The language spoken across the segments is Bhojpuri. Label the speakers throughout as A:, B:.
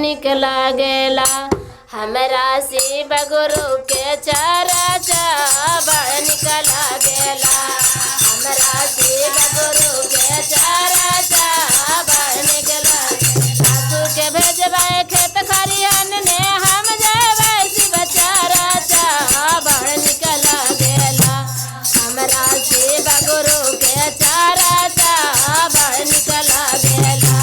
A: निक लागेला। हमरा शिव गुरु के चर्चा बड़ निक लागेला। हमरा शिव गुरु के चर्चा बड़ निक लागेला। सासू के भेजबै खेत खरिहन ने हम जेबै शिव चर्चा बड़ निक लागेला। हमरा शिव गुरु के चर्चा बड़ निक लागेला।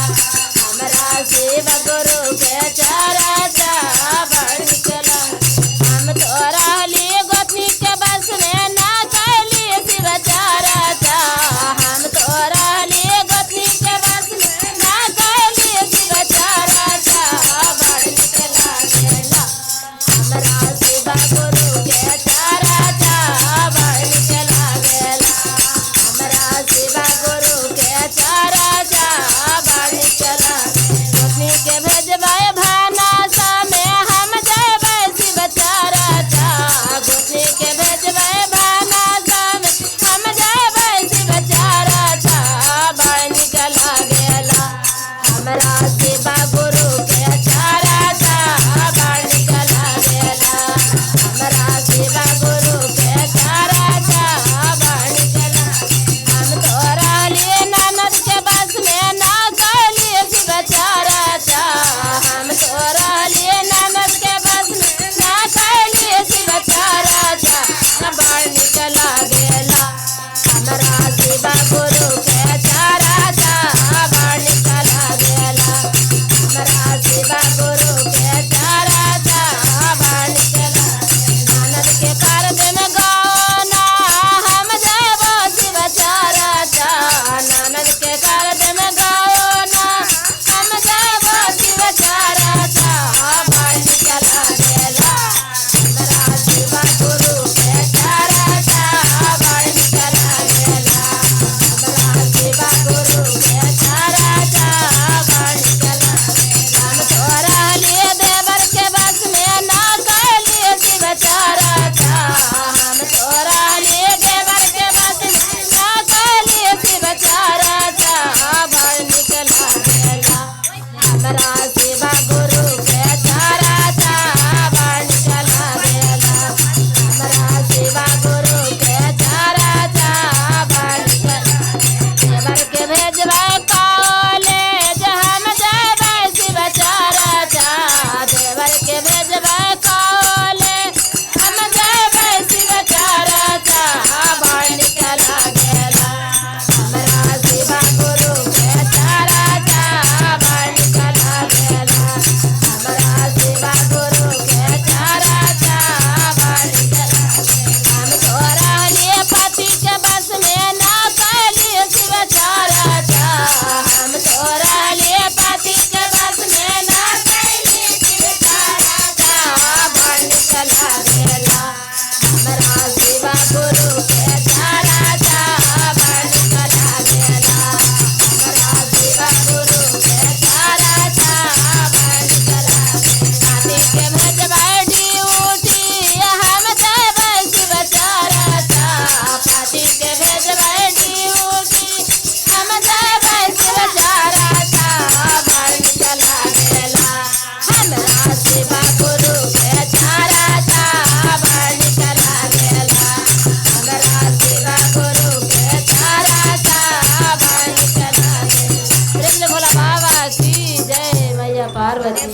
A: हमरा शिव गुरु के चर्चा बड़ निक लागेला। हम तो रहली गोतनी के बस में ना कैली शिव चर्चा। हम तो रहली गोतनी के बस में ना कैली शिव चर्चा बड़ निक लागेला। हमरा शिव गुरु के चर्चा बड़ निक लागेला। हमरा शिव गुरु के चर्चा बड़ निक लागेला। गोतनी के भेजबै भानसा में हम जेबै शिव चर्चा। गोतनी के भेजबै भानसा में हम जेबै शिव चर्चा बड़ निक लागेला। हमरा शिव गुरु के चर्चा बड़ निक लागेला। हमरा शिव गुरु के चर्चा बड़ निक लागेला। हम तो रहली ननद के बस में ना कैली शिव चर्चा। हम तो रहली ननद के बस में ना कैली शिव चर्चा बड़ निक लागेला। हमरा शिव गुरु के चर्चा बड़ निक लागेला। हमरा शिव गुरु के चर्चा बड़ निक लागेला। ननद के कर में गौना हम जेबो शिव चर्चा। ननद के कर में गौना हम जेबो शिव चर्चा बड़ निक लागेला। हमरा शिव गुरु के चर्चा बड़ निक लागेला। हमरा शिव गुरु के चर्चा बड़ निक लागेला। हम तो रहली देवर के बस में ना कैली शिव चर्चा। हम तो रहली देवर के बस में ना कैली शिव चर्चा बड़ निक लागेला। हमरा शिव गुरु के चर्चा बड़ निक लागेला। हमरा शिव गुरु के चर्चा बड़ निक लागेला। देवर के भेजबै कॉलेज हम जेबै शिव चर्चा। देवर के भेजबै कॉलेज हम जेबै शिव चर्चा बड़ निक लागेला। हमरा शिव गुरु के चर्चा बड़ निक लागेला। हमरा शिव गुरु के चर्चा बड़ निक लागेला। हम तो रहली पति के बस में ना कैली शिव चर्चा। हम तो रहली पति के बस में ना कैली शिव चर्चा बड़ निक लागेला। हमरा शिव गुरु के चर्चा बड़ निक लागेला। हमरा शिव गुरु के चर्चा बड़ निक लागेला। नाती के भेजबै ड्यूटी हम जेबै शिव चर्चा। पाती के भेजबै ड्यूटी हम जेबै शिव चर्चा बड़ निक लागेला। हमरा शिव गुरु के चर्चा बड़ निक लागेला। हमरा शिव गुरु के चर्चा बड़ निक लागेला। प्रेम से भोला बाबा की जय। मैया पार्वती।